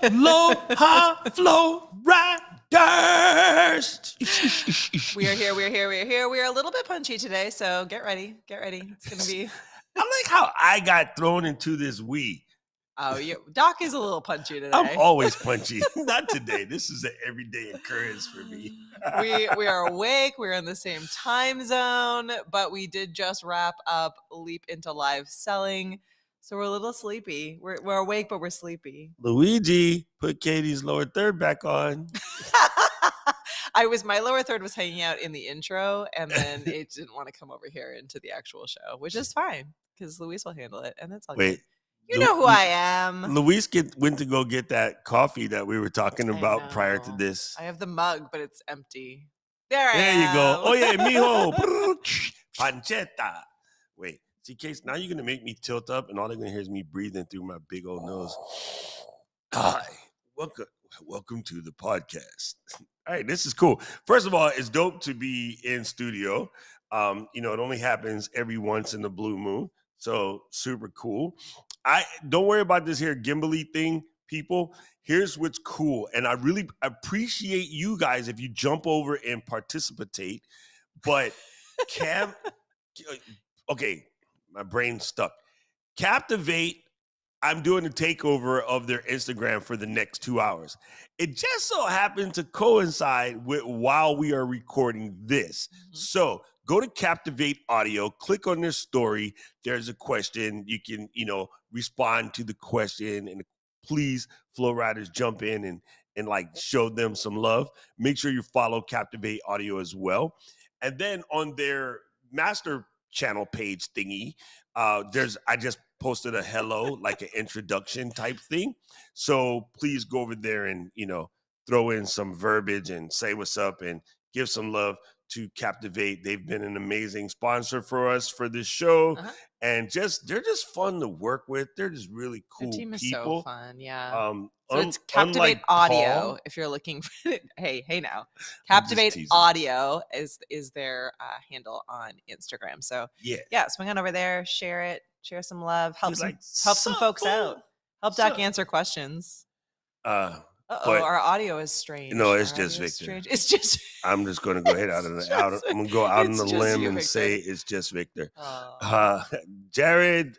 Aloha, Flow Riders. We are here. We are a little bit punchy today, so get ready. It's going to be... I like how I got thrown into this we. Oh, Doc is a little punchy today. I'm always punchy. Not today. This is an everyday occurrence for me. we are awake. We're in the same time zone, but we did just wrap up Leap into Live Selling. So we're a little sleepy. We're awake, but we're sleepy. Luigi, put Katie's lower third back on. My lower third was hanging out in the intro, and then it didn't want to come over here into the actual show, which is fine because Luis will handle it, and it's all good. You know who I am. Luis went to go get that coffee that we were talking about prior to this. I have the mug, but it's empty. There you go. Oh, yeah, mijo. Pancetta. Wait, see, Case, now you're going to make me tilt up, and all they're going to hear is me breathing through my big old nose. Hi, welcome to the podcast. All right, this is cool. First of all, it's dope to be in studio. It only happens every once in the blue moon, so super cool. Don't worry about this here gimbally thing, people. Here's what's cool, and I really appreciate you guys if you jump over and participate. But okay, my brain's stuck. Captivate. I'm doing a takeover of their Instagram for the next 2 hours. It just so happened to coincide with while we are recording this. Mm-hmm. So go to Captivate Audio, click on their story. There's a question. You can, respond to the question, and please, Flow Riders, jump in and like show them some love. Make sure you follow Captivate Audio as well. And then on their master channel page thingy, I just posted a hello, like an introduction type thing. So please go over there and, throw in some verbiage and say what's up and give some love to Captivate. They've been an amazing sponsor for us for this show. Uh-huh. And they're just fun to work with. They're just really cool people. Their team is so fun, yeah. So it's Captivate Audio, Paul, if you're looking for it. Hey now. Captivate Audio is their handle on Instagram. So yeah, swing on over there, share it, share some love, help some folks out. Help Doc answer questions. Our audio is strange. No, it's just Victor. It's just. I'm just going to go ahead I'm going to go out on the limb and say it's just Victor. Jared,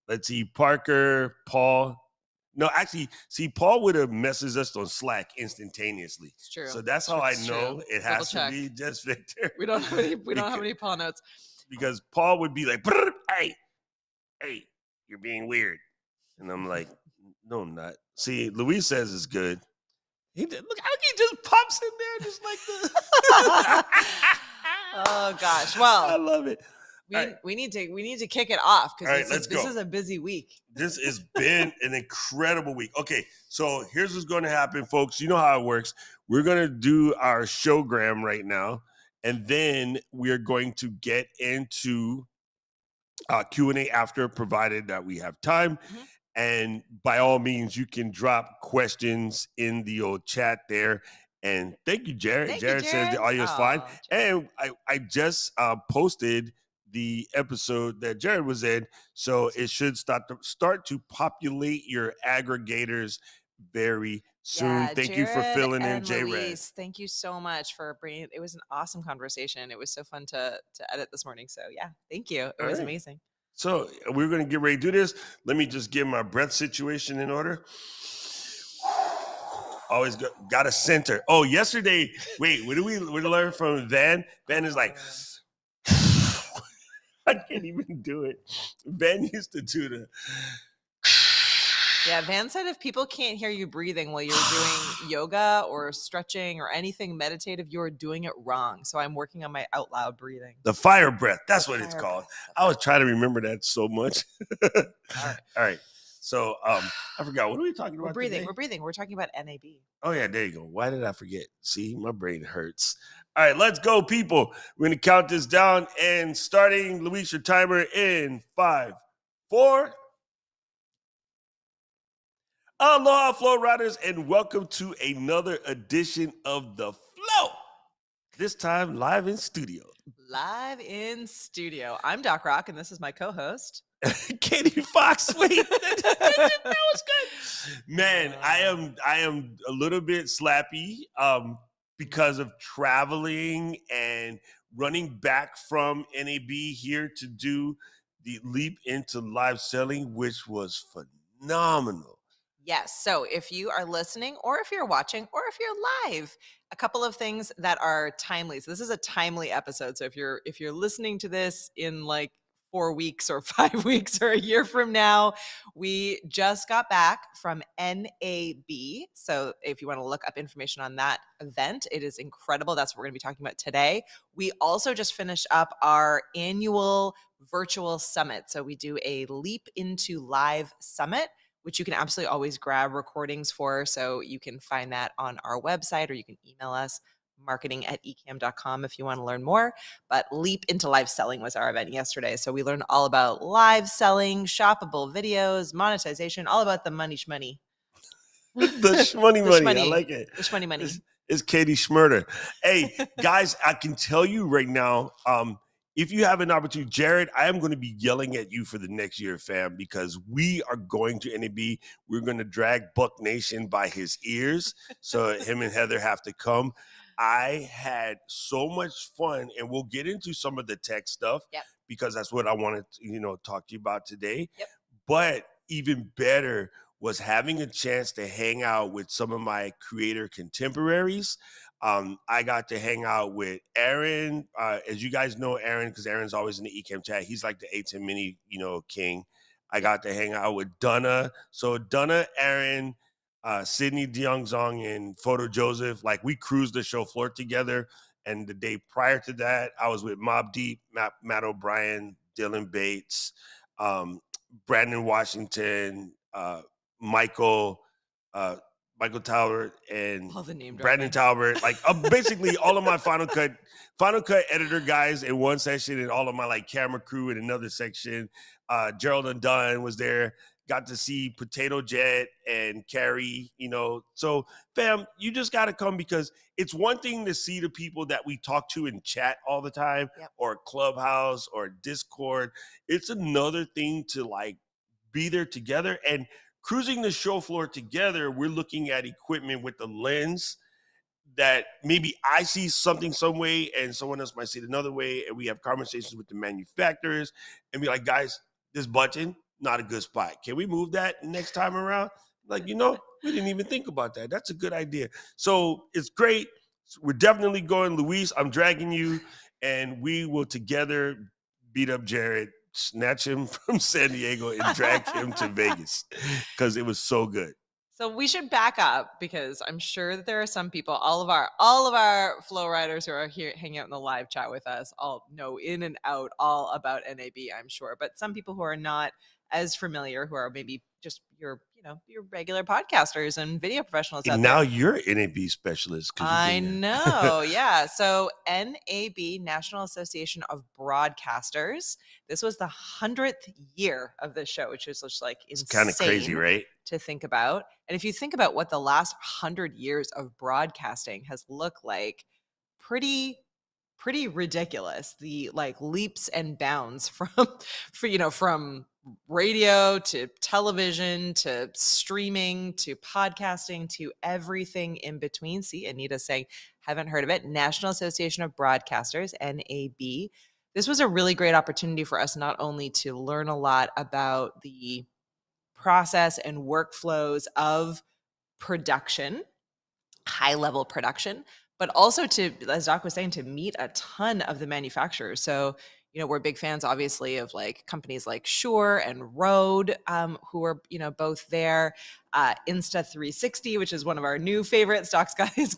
let's see, Parker, Paul. No, actually, see, Paul would have messaged us on Slack instantaneously. It's true. So that's how I know it has to be just Victor. We don't have any Paul notes. Because Paul would be like, hey, you're being weird. And I'm like, no, I'm not. See, Luis says it's good. Look, he just pops in there just like this. Oh gosh. Well, I love it. We need to kick it off because this is a busy week. This has been an incredible week. Okay, so here's what's going to happen, folks. You know how it works. We're going to do our showgram right now, and then we're going to get into Q&A after, provided that we have time. Mm-hmm. And by all means, you can drop questions in the old chat there. And thank you, Jared. Jared says the audio is fine. And I just posted the episode that Jared was in, so it should start to populate your aggregators very soon. Yeah, thank Jared you for filling in, J-Red. Thank you so much for bringing it. It was an awesome conversation. It was so fun to edit this morning. So yeah, thank you. It was amazing. So we're going to get ready to do this. Let me just get my breath situation in order. Always got to center. Oh, yesterday, wait, what did we learn from Van? Van is like, I can't even do it. Van used to do the. Yeah, Van said if people can't hear you breathing while you're doing yoga or stretching or anything meditative, you're doing it wrong. So I'm working on my out loud breathing. The fire breath. That's what it's called. I was trying to remember that so much. All right. So I forgot. What are we talking about? We're breathing. We're talking about NAB. Oh, yeah. There you go. Why did I forget? See, my brain hurts. All right, let's go, people. We're going to count this down and starting, Luis, your timer in 5, 4. Aloha, Flow Riders, and welcome to another edition of The Flow. This time live in studio. Live in studio. I'm Doc Rock, and this is my co-host. Katie Fawkes. Wait, that was good. Man, I am a little bit slappy because of traveling and running back from NAB here to do the leap into live selling, which was phenomenal. Yes. So if you are listening or if you're watching or if you're live, a couple of things that are timely. So this is a timely episode. So if you're listening to this in like 4 weeks or 5 weeks or a year from now, we just got back from NAB. So if you want to look up information on that event, it is incredible. That's what we're going to be talking about today. We also just finished up our annual virtual summit. So we do a Leap into Live Summit, which you can absolutely always grab recordings for. So you can find that on our website, or you can email us, marketing@ecamm.com, if you want to learn more. But Leap into Live Selling was our event yesterday. So we learned all about live selling, shoppable videos, monetization, all about the money shmoney. The shmoney money. I like it. The shmoney money. It's Katie Schmurder. Hey, guys, I can tell you right now, if you have an opportunity, Jared, I am going to be yelling at you for the next year, fam, because we are going to NAB. We're going to drag Buck Nation by his ears. So him and Heather have to come. I had so much fun, and we'll get into some of the tech stuff because that's what I wanted to, talk to you about today. Yep. But even better was having a chance to hang out with some of my creator contemporaries. I got to hang out with Aaron. As you guys know, Aaron, because Aaron's always in the Ecamm chat. He's like the A10 mini, king. I got to hang out with Donna. So Donna, Aaron, Sydney DeYoung-Zong, and Photo Joseph, like we cruised the show floor together. And the day prior to that, I was with Mobb Deep, Matt O'Brien, Dylan Bates, Brandon Washington, Michael Talbot, and Brandon Talbot, like basically all of my Final Cut editor guys in one section, and all of my like camera crew in another section. Gerald Undone was there. Got to see Potato Jet and Carrie, So, fam, you just got to come, because it's one thing to see the people that we talk to in chat all the time, or Clubhouse or Discord. It's another thing to like be there together. And cruising the show floor together, we're looking at equipment with the lens that maybe I see something some way and someone else might see it another way. And we have conversations with the manufacturers and be like, guys, this button, not a good spot. Can we move that next time around? Like, we didn't even think about that. That's a good idea. So it's great. We're definitely going. Luis, I'm dragging you, and we will together beat up Jared, snatch him from San Diego, and drag him to Vegas, because it was so good. So we should back up, because I'm sure that there are some people, all of our flow riders who are here hanging out in the live chat with us, all know in and out all about NAB, I'm sure. But some people who are not as familiar, who are maybe just your regular podcasters and video professionals out there. Now you're an NAB specialist. I know. Yeah. So NAB, National Association of Broadcasters. This was the 100th year of this show, which is just like insane. It's kind of crazy, right? To think about. And if you think about what the last 100 years of broadcasting has looked like, pretty ridiculous. The like leaps and bounds from radio to television to streaming to podcasting to everything in between. See, Anita saying, haven't heard of it. National Association of Broadcasters, NAB. This was a really great opportunity for us not only to learn a lot about the process and workflows of production, high-level production, but also to, as Doc was saying, to meet a ton of the manufacturers. So, we're big fans, obviously, of like companies like Shure and Rode, who are, both there. Insta360, which is one of our new favorites. Doc's got his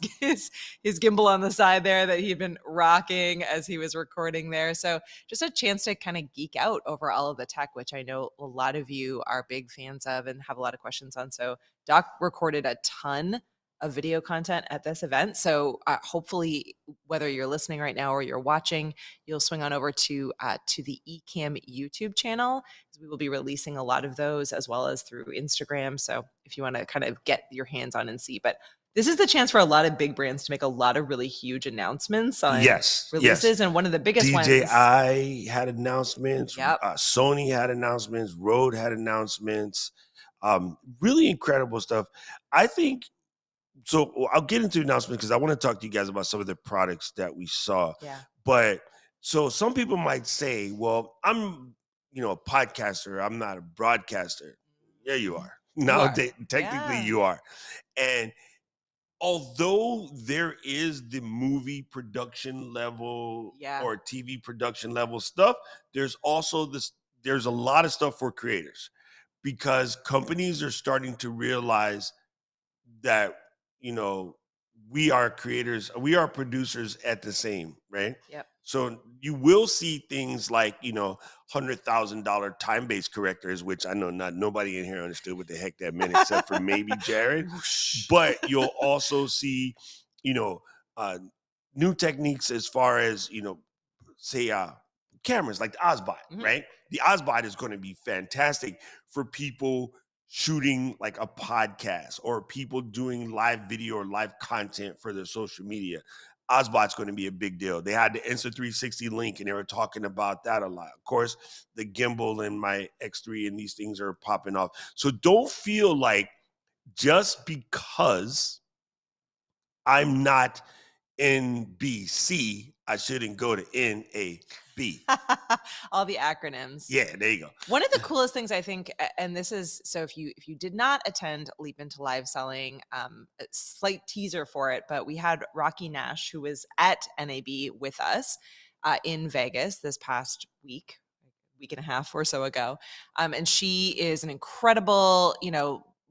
gimbal on the side there that he'd been rocking as he was recording there. So just a chance to kind of geek out over all of the tech, which I know a lot of you are big fans of and have a lot of questions on. So Doc recorded a ton of video content at this event. So hopefully, whether you're listening right now or you're watching, you'll swing on over to the Ecamm YouTube channel, because we will be releasing a lot of those, as well as through Instagram. So if you want to kind of get your hands on and see, but this is the chance for a lot of big brands to make a lot of really huge announcements on releases. Yes. And one of the biggest DJI had announcements. Yep. Sony had announcements. Rode had announcements. Really incredible stuff. I think, so I'll get into the announcements because I want to talk to you guys about some of the products that we saw. Yeah. But so some people might say, well, I'm, a podcaster. I'm not a broadcaster. Yeah, you are. Technically you are. And although there is the movie production level or TV production level stuff, there's also there's a lot of stuff for creators, because companies are starting to realize that, we are creators, we are producers at the same, right? Yep. So you will see things like, $100,000 time-based correctors, which I know nobody in here understood what the heck that meant except for maybe Jared. But you'll also see, new techniques as far as, say, cameras like the Osbot, right? The Osbot is going to be fantastic for people shooting like a podcast or people doing live video or live content for their social media. Osbot's going to be a big deal. They had the Insta360 link and they were talking about that a lot. Of course, the gimbal and my X3 and these things are popping off. So don't feel like just because I'm not NBC, I shouldn't go to NAB. All the acronyms. Yeah, there you go. One of the coolest things I think, and this is, so if you did not attend Leap into Live Selling, a slight teaser for it, but we had Rocky Nash, who was at NAB with us in Vegas this past week and a half or so ago. And she is an incredible,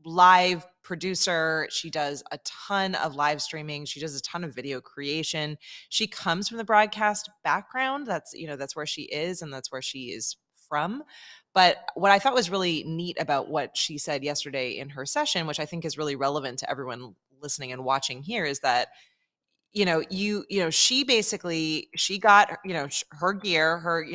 live producer. She does a ton of live streaming. She does a ton of video creation. She comes from the broadcast background. That's where she is, and that's where she is from. But what I thought was really neat about what she said yesterday in her session, which I think is really relevant to everyone listening and watching here, is that she basically, she got, her gear,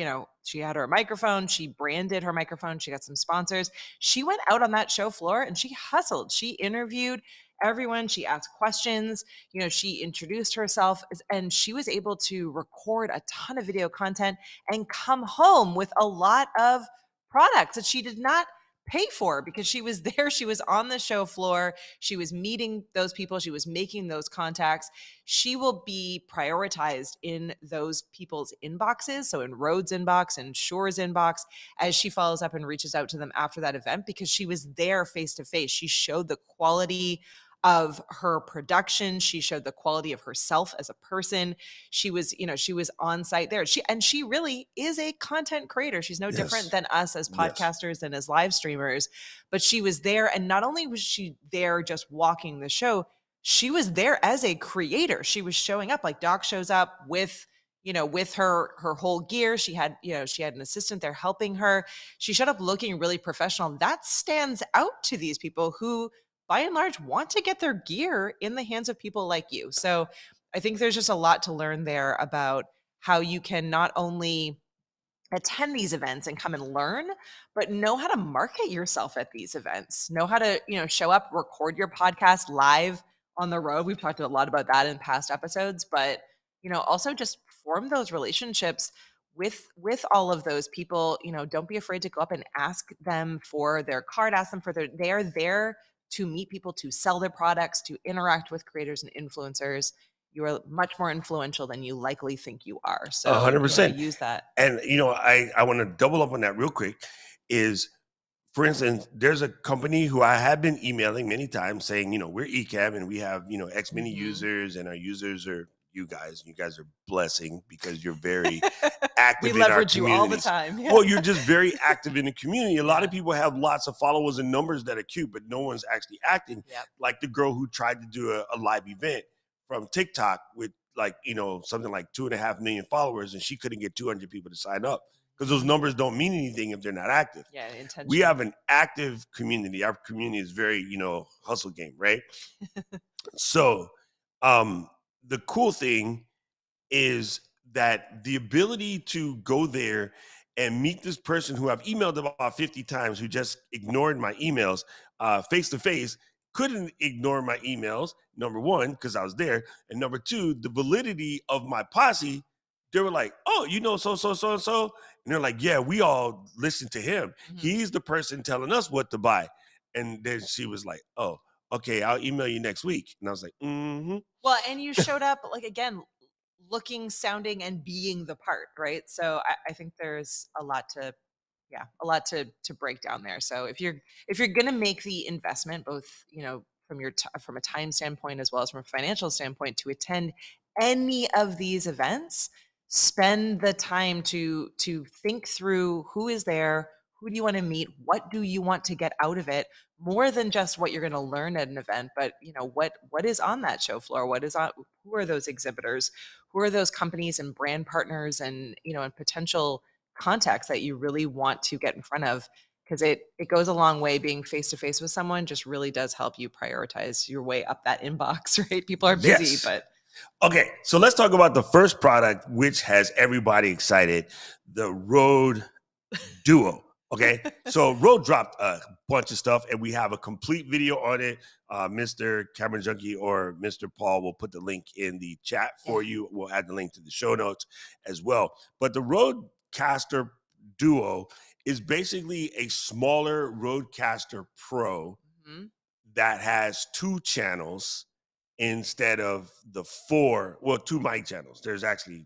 she had her microphone, she branded her microphone, she got some sponsors. She went out on that show floor and she hustled. She interviewed everyone. She asked questions, she introduced herself, and she was able to record a ton of video content and come home with a lot of products that she did not pay for, because she was there. She was on the show floor. She was meeting those people. She was making those contacts. She will be prioritized in those people's inboxes. So in Rhodes' inbox and Shore's inbox, as she follows up and reaches out to them after that event, because she was there face to face. She showed the quality of her production. She showed the quality of herself as a person. She was, she was on site there. She really is a content creator. She's no different than us as podcasters and as live streamers, but she was there. And not only was she there just walking the show, she was there as a creator. She was showing up, like Doc shows up with, with her whole gear. She had an assistant there helping her. She showed up looking really professional. That stands out to these people who, by and large, want to get their gear in the hands of people like you. So I think there's just a lot to learn there about how you can not only attend these events and come and learn, but know how to market yourself at these events, know how to, show up, record your podcast live on the road. We've talked a lot about that in past episodes, but, also just form those relationships with all of those people. Don't be afraid to go up and ask them for their card, ask them for they are there to meet people, to sell their products, to interact with creators and influencers. You are much more influential than you likely think you are. So 100%. Use that. And, I want to double up on that real quick is, for instance, there's a company who I have been emailing many times saying, we're Ecamm and we have, X many users, and our users are you guys. You guys are blessing because you're very active in our community. We leverage you all the time. Yeah. Well, you're just very active in the community. A lot of people have lots of followers and numbers that are cute, but no one's actually acting. Yep. Like the girl who tried to do a live event from TikTok with something like 2.5 million followers, and she couldn't get 200 people to sign up because those numbers don't mean anything if they're not active. Yeah, intentional. We have an active community. Our community is very, hustle game, right? So, the cool thing is that the ability to go there and meet this person who I've emailed about 50 times, who just ignored my emails face to face, couldn't ignore my emails, number one, because I was there, and number two, the validity of my posse. They were like, oh, so. And they're like, yeah, we all listen to him. He's the person telling us what to buy. And then she was like, oh, okay, I'll email you next week. And I was like, mm-hmm. Well, and you showed up, like, again, looking, sounding, and being the part, right? So I think there's a lot to break down there. So if you're going to make the investment, both from a time standpoint as well as from a financial standpoint, to attend any of these events, spend the time to think through who is there, who do you want to meet, what do you want to get out of it, more than just what you're going to learn at an event, but what is on that show floor, who are those exhibitors, who are those companies and brand partners, and and potential contacts that you really want to get in front of, because it goes a long way. Being face to face with someone just really does help you prioritize your way up that inbox, right? People are busy, Yes. but okay, so let's talk about the first product, which has everybody excited, the Rode Duo. Okay, so Rode dropped a bunch of stuff, and we have a complete video on it. Mr. Camera Junkie or Mr. Paul will put the link in the chat for you. We'll add the link to the show notes as well. But the Rodecaster Duo is basically a smaller Rodecaster Pro that has 2 channels instead of the 4, well, 2 mic channels. There's actually,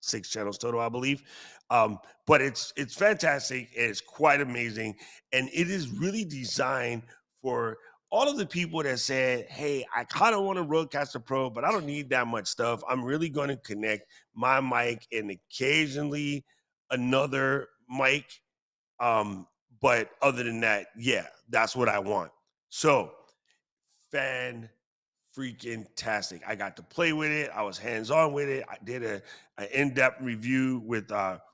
6 channels total, I believe. But it's fantastic. It's quite amazing. And it is really designed for all of the people that said, hey, I kind of want a Rodecaster Pro, but I don't need that much stuff. I'm really going to connect my mic and occasionally another mic. But other than that, yeah, that's what I want. So freaking tastic. I got to play with it. I was hands-on with it. I did an in-depth review with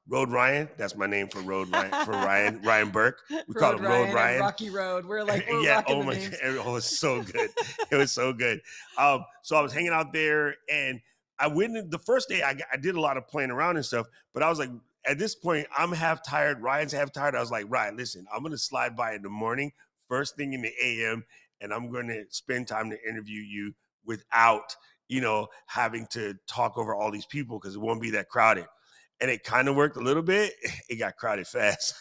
Road Ryan. That's my name for Ryan Burke. We call him Road Ryan. Rocky Road. We're rocking the names. God, it was so good. It was so good. So I was hanging out there, and I went in the first day. I did a lot of playing around and stuff, but I was like, at this point, I'm half tired. Ryan's half tired. I was like, Ryan, listen, I'm going to slide by in the morning, first thing in the AM, and I'm going to spend time to interview you without, having to talk over all these people, because it won't be that crowded. And it kind of worked a little bit. It got crowded fast.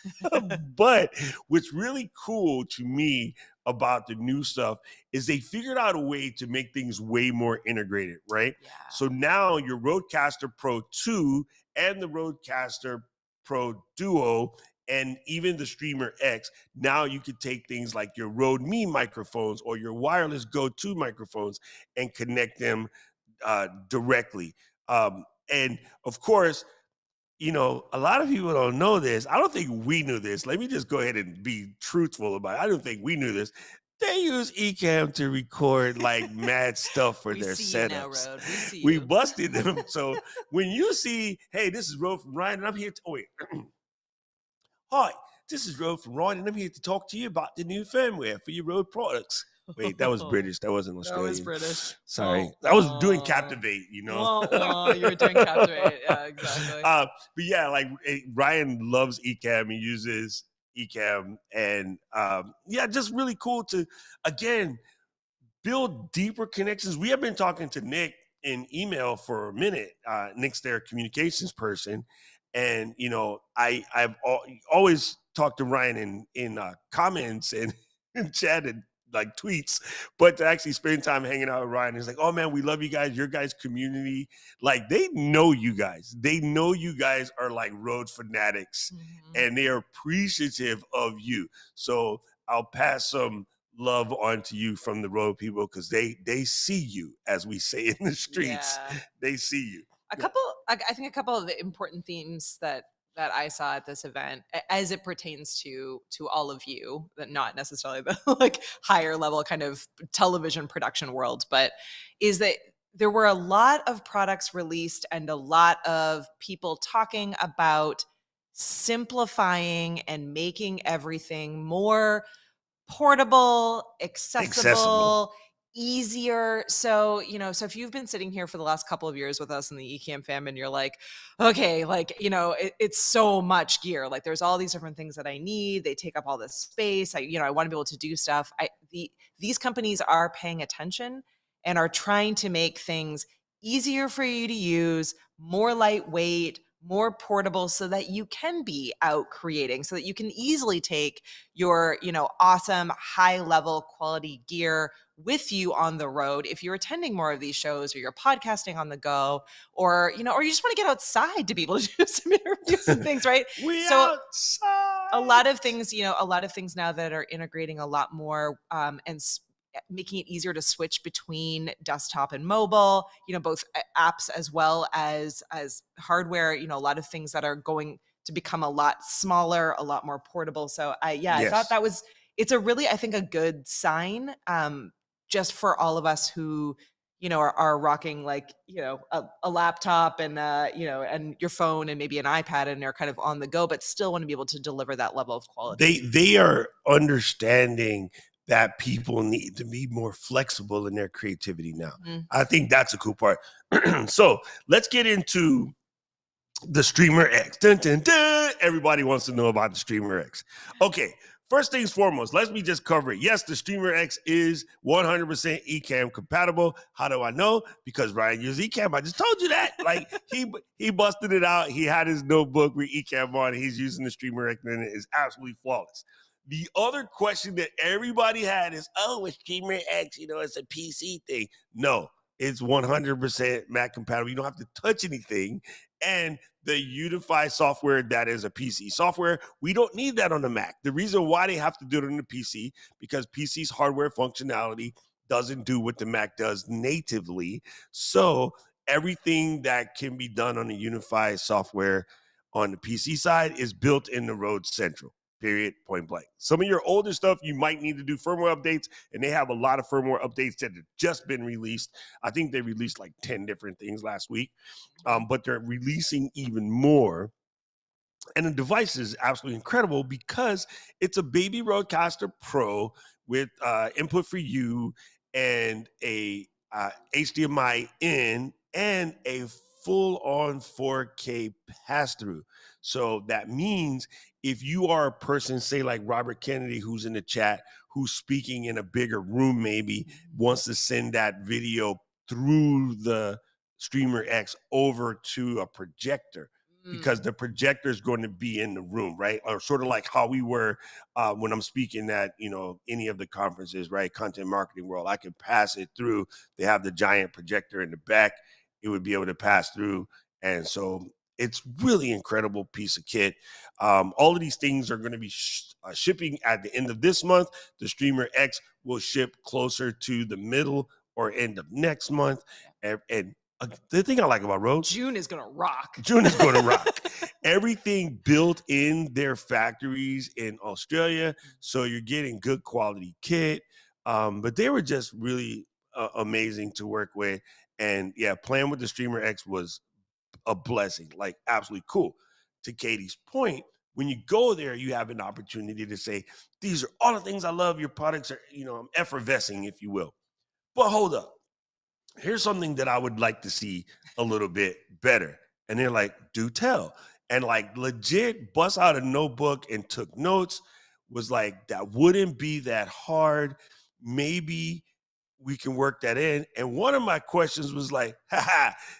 But what's really cool to me about the new stuff is they figured out a way to make things way more integrated, right? Yeah. So now your Rodecaster Pro 2 and the Rodecaster Pro Duo and even the Streamer X, now you could take things like your Rode Me microphones or your wireless Go-To microphones and connect them directly. And of course, a lot of people don't know this. I don't think we knew this. Let me just go ahead and be truthful about it. I don't think we knew this. They use Ecamm to record like mad stuff for their setups. We busted them. So when you see, hey, this is Rode from Ryan, and I'm here to, hi, this is Rode from Ryan, and I'm here to talk to you about the new firmware for your Rode products. Wait, that was British. That wasn't Australian. That was British. Sorry. I was doing Captivate, you were doing Captivate. Yeah, exactly. But yeah, like Ryan loves Ecamm. He uses Ecamm. And just really cool to, again, build deeper connections. We have been talking to Nick in email for a minute. Nick's their communications person. And, I've always talked to Ryan in comments and chatted like tweets, but to actually spend time hanging out with Ryan, it's like, oh man, we love you guys. Your guys' community, like they know you guys. They know you guys are like Rode fanatics, and they are appreciative of you. So I'll pass some love on to you from the Rode people, because they see you, as we say in the streets. Yeah. They see you. I think a couple of the important themes that I saw at this event, as it pertains to all of you, that not necessarily the like higher level kind of television production world, but is that there were a lot of products released and a lot of people talking about simplifying and making everything more portable, accessible. Easier. So, so if you've been sitting here for the last couple of years with us in the Ecamm fam, and you're like, okay, like, it's so much gear. Like there's all these different things that I need. They take up all this space. I want to be able to do stuff. These companies are paying attention, and are trying to make things easier for you to use, more lightweight, more portable, so that you can be out creating, so that you can easily take your, awesome high level quality gear with you on the road if you're attending more of these shows, or you're podcasting on the go, or or you just want to get outside to be able to do some interviews and things, right? Outside. A lot of things now that are integrating a lot more and making it easier to switch between desktop and mobile, both apps as well as hardware, a lot of things that are going to become a lot smaller, a lot more portable. So I thought it's I think a good sign, just for all of us who, are rocking a laptop and, and your phone and maybe an iPad, and they're kind of on the go, but still want to be able to deliver that level of quality. They are understanding that people need to be more flexible in their creativity now. Mm-hmm. I think that's a cool part. So let's get into the Streamer X. Dun, dun, dun. Everybody wants to know about the Streamer X. Okay, first things foremost, let me just cover it. Yes, the Streamer X is 100% Ecamm compatible. How do I know? Because Ryan uses Ecamm. I just told you that. Like, he busted it out. He had his notebook with Ecamm on. He's using the Streamer X, and it is absolutely flawless. The other question that everybody had is, with Streamer X, it's a PC thing. No, it's 100% Mac compatible. You don't have to touch anything. And the Unify software, that is a PC software, we don't need that on the Mac. The reason why they have to do it on the PC, because PC's hardware functionality doesn't do what the Mac does natively. So everything that can be done on the Unify software on the PC side is built in the Road Central. Period, point blank. Some of your older stuff, you might need to do firmware updates, and they have a lot of firmware updates that have just been released. I think they released like 10 different things last week, but they're releasing even more. And the device is absolutely incredible because it's a baby Rodecaster Pro with input for you and a HDMI in and a full-on 4K pass-through. So that means if you are a person, say like Robert Kennedy, who's in the chat, who's speaking in a bigger room, maybe wants to send that video through the Streamer X over to a projector, because the projector is going to be in the room, right? Or sort of like how we were when I'm speaking at, any of the conferences, right? Content Marketing World, I can pass it through. They have the giant projector in the back. It would be able to pass through. And so it's really incredible piece of kit. All of these things are going to be shipping at the end of this month. The Streamer X will ship closer to the middle or end of next month. And the thing I like about Rode, June is going to rock. Everything built in their factories in Australia, so you're getting good quality kit. But they were just really amazing to work with. And yeah, playing with the Streamer X was a blessing, like absolutely cool. To Katie's point, when you go there, you have an opportunity to say, these are all the things I love. Your products are, I'm effervescing, if you will. But hold up. Here's something that I would like to see a little bit better. And they're like, do tell. And like legit bust out a notebook and took notes, was like, that wouldn't be that hard. Maybe we can work that in. And one of my questions was like,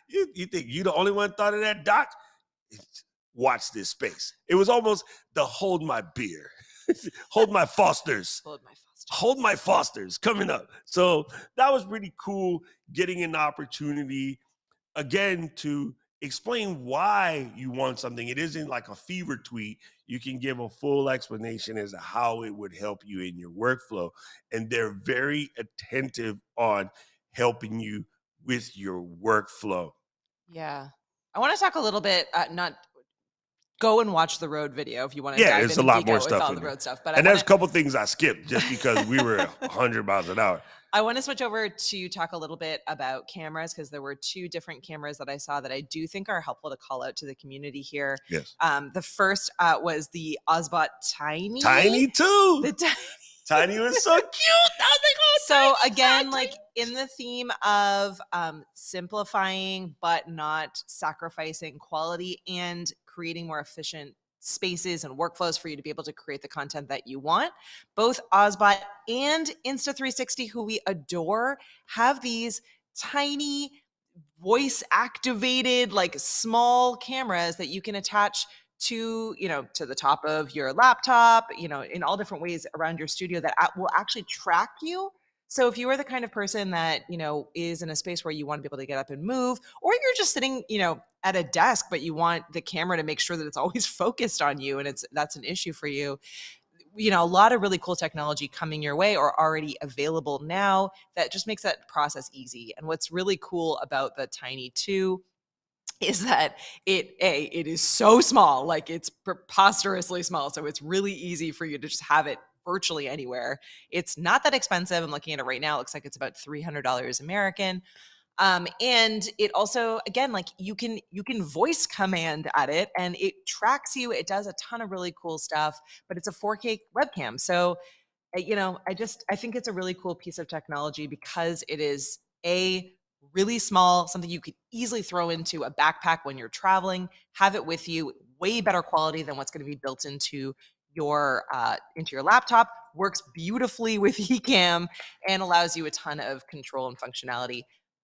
you think you the only one thought of that, Doc? Watch this space. It was almost the hold my beer. Hold my Fosters. Hold my Fosters coming up. So that was pretty cool, getting an opportunity again to explain why you want something. It isn't like a fever tweet. You can give a full explanation as to how it would help you in your workflow. And they're very attentive on helping you with your workflow. Yeah. I want to talk a little bit, not go and watch the Rode video if you want to dive in. There's a lot more stuff with all the Rode stuff. But there's a couple things I skipped just because we were 100 miles an hour. I want to switch over to talk a little bit about cameras, because there were two different cameras that I saw that I do think are helpful to call out to the community here. Yes. The first was the Osbot Tiny. Tiny too. The Tiny was so cute. I was like, so again, like in the theme of simplifying but not sacrificing quality and creating more efficient spaces and workflows for you to be able to create the content that you want. Both Ozbot and Insta360, who we adore, have these tiny voice activated, like small cameras that you can attach to, to the top of your laptop, in all different ways around your studio that will actually track you. So if you are the kind of person that, is in a space where you want to be able to get up and move, or you're just sitting, at a desk, but you want the camera to make sure that it's always focused on you and that's an issue for you, a lot of really cool technology coming your way or already available now that just makes that process easy. And what's really cool about the Tiny 2 is that it is so small, like it's preposterously small. So it's really easy for you to just have it virtually anywhere. It's not that expensive. I'm looking at it right now. It looks like it's about $300 American. And it also, again, like you can voice command at it and it tracks you. It does a ton of really cool stuff, but it's a 4K webcam. So, I think it's a really cool piece of technology because it is really small, something you could easily throw into a backpack when you're traveling, have it with you, way better quality than what's going to be built into your laptop, works beautifully with Ecamm and allows you a ton of control and functionality.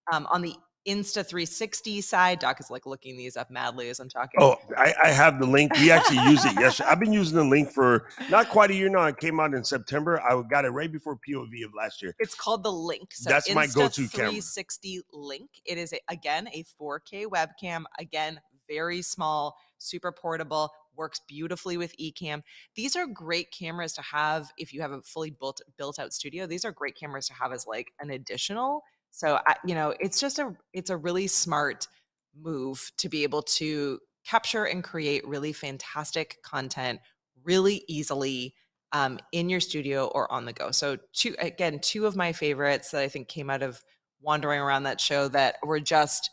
On the Insta360 side, Doc is like looking these up madly as I'm talking. Oh, I have the link. We actually use it yesterday. I've been using the link for not quite a year now. It came out in September. I got it right before POV of last year. It's called the Link. So that's my go-to camera. Insta360 Link. It is, again, a 4K webcam. Again, very small, super portable, works beautifully with Ecamm. These are great cameras to have if you have a fully built out studio. These are great cameras to have as like an additional. So, it's a really smart move to be able to capture and create really fantastic content really easily in your studio or on the go. So two of my favorites that I think came out of wandering around that show that were just,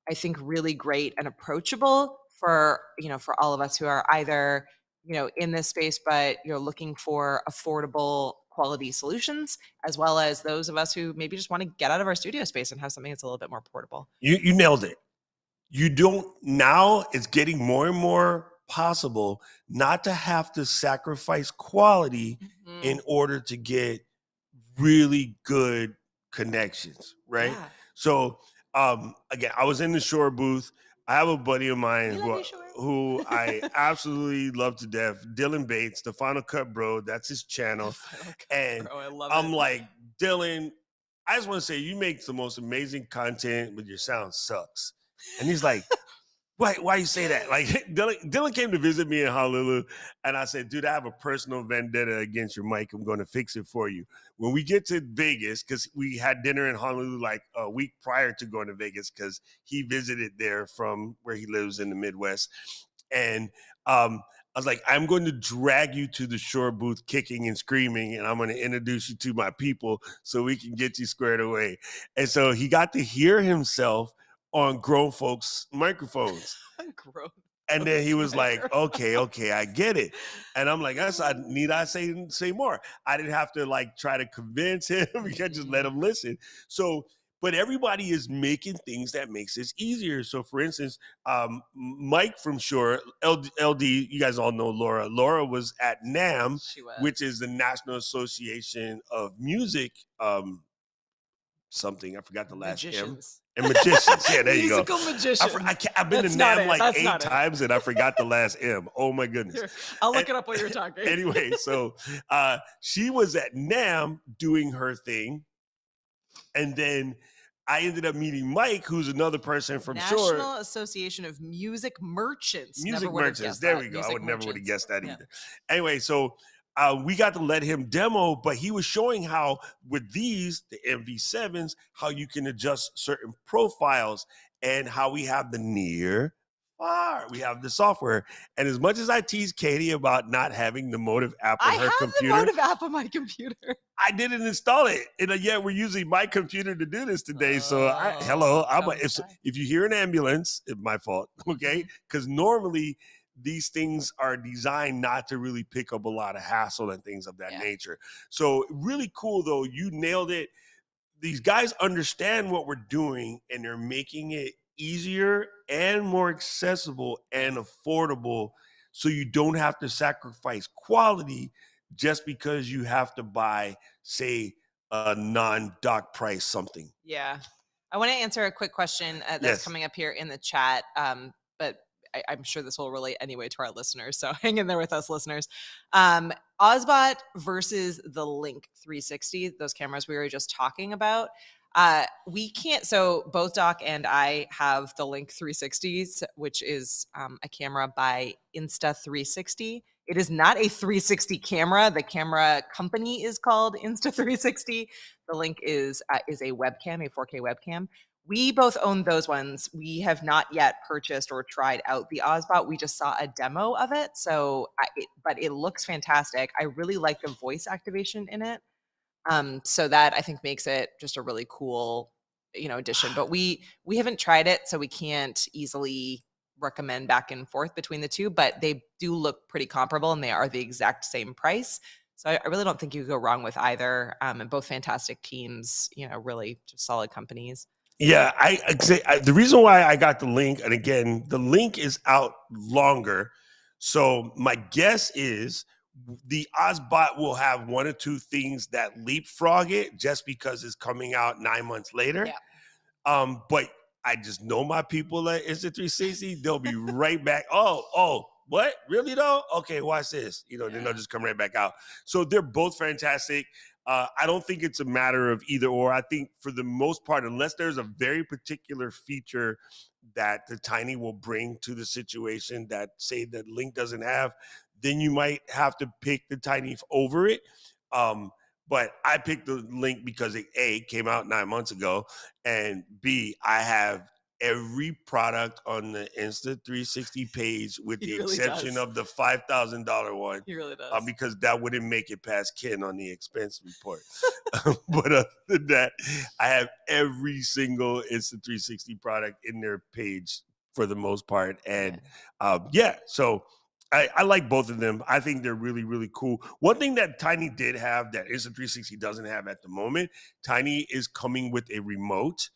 I think, really great and approachable for all of us who are either, in this space, but you're looking for affordable quality solutions, as well as those of us who maybe just want to get out of our studio space and have something that's a little bit more portable. You nailed it. Now it's getting more and more possible not to have to sacrifice quality in order to get really good connections, right? Yeah. So again, I was in the Shure booth. I have a buddy of mine who I absolutely love to death, Dylan Bates, the Final Cut Bro. That's his channel. And Bro, I love I'm like, Dylan, I just want to say you make the most amazing content, but your sound sucks. And he's like, why you say that? Like Dylan came to visit me in Honolulu, and I said, dude, I have a personal vendetta against your mic. I'm going to fix it for you. When we get to Vegas, because we had dinner in Honolulu like a week prior to going to Vegas, because he visited there from where he lives in the Midwest. And I was like, I'm going to drag you to the Shure booth kicking and screaming, and I'm going to introduce you to my people so we can get you squared away. And so he got to hear himself on grown folks' microphones. And then he was like, okay, I get it. And I'm like, need I say more? I didn't have to like try to convince him. We could just let him listen. So, but everybody is making things that makes this easier. So for instance, Mike from Shure, LD, you guys all know Laura. Laura was at NAM, which is the National Association of Music, something. I forgot the last M. And magicians. Yeah, there you go. Musical magicians. I've been to NAM like 8 times and I forgot the last M. Oh my goodness. Here, I'll look it up while you're talking. Anyway, so she was at NAM doing her thing. And then I ended up meeting Mike, who's another person from Shure. National Association of Music Merchants. Music Merchants. There we go. I would never would have guessed that either. Anyway, so we got to let him demo, but he was showing how with these, the MV7s, how you can adjust certain profiles and how we have the near, far. We have the software. And as much as I tease Katie about not having the Motive app on her computer. I have the Motive app on my computer. I didn't install it. And yet we're using my computer to do this today. So if you hear an ambulance, it's my fault. Okay. Because normally these things are designed not to really pick up a lot of hassle and things of that nature. So really cool though. You nailed it. These guys understand what we're doing and they're making it easier and more accessible and affordable so you don't have to sacrifice quality just because you have to buy, say, a non-dock price something. Yeah. I want to answer a quick question that's coming up here in the chat, but I'm sure this will relate anyway to our listeners, so hang in there with us, listeners. Ozbot versus the Link 360, those cameras we were just talking about. We can't, so both Doc and I have the Link 360s, which is a camera by Insta360. It is not a 360 camera. The camera company is called Insta360. The Link is a webcam, a 4K webcam. We both own those ones. We have not yet purchased or tried out the Ozbot. We just saw a demo of it, but it looks fantastic. I really like the voice activation in it. So that I think makes it just a really cool, addition. But we haven't tried it, so we can't easily recommend back and forth between the two. But they do look pretty comparable, and they are the exact same price. So I really don't think you could go wrong with either. And both fantastic teams, really just solid companies. Yeah, the reason why I got the Link, and again, the Link is out longer. So my guess is the Ozbot will have one or two things that leapfrog it just because it's coming out 9 months later. Yeah. But I just know my people at Insta360, they'll be right back. Oh, what? Really though? Okay, watch this. Then they'll just come right back out. So they're both fantastic. I don't think it's a matter of either or. I think for the most part, unless there's a very particular feature that the Tiny will bring to the situation that, say, the Link doesn't have, then you might have to pick the Tiny over it. But I picked the Link because it, A, came out 9 months ago, and B, I have every product on the Insta360 page with the exception of the $5,000 one. He really does. Because that wouldn't make it past Ken on the expense report. But other than that, I have every single Insta360 product in their page for the most part. And so I like both of them. I think they're really, really cool. One thing that Tiny did have that Insta360 doesn't have at the moment, Tiny is coming with a remote.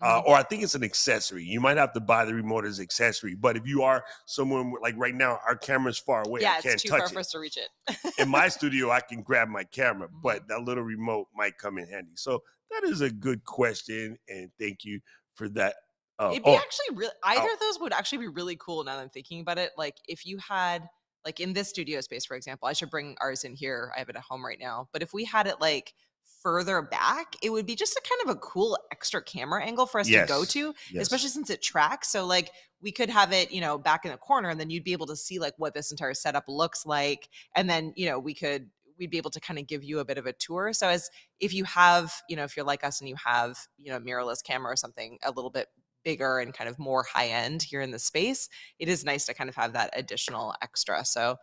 Or I think it's an accessory. You might have to buy the remote as accessory. But if you are someone like right now, our camera's far away. I can't it's too touch far it. for us to reach it. In my studio, I can grab my camera, but that little remote might come in handy. So that is a good question, and thank you for that. It'd be actually really, either of those would actually be really cool now that I'm thinking about it. Like if you had, like in this studio space, for example, I should bring ours in here. I have it at home right now. But if we had it like further back, it would be just a kind of a cool extra camera angle for us to go to, especially since it tracks. So like we could have it, back in the corner, and then you'd be able to see like what this entire setup looks like. And then, we'd be able to kind of give you a bit of a tour. So if you have, if you're like us and you have, a mirrorless camera or something a little bit bigger and kind of more high end here in the space, it is nice to kind of have that additional extra. So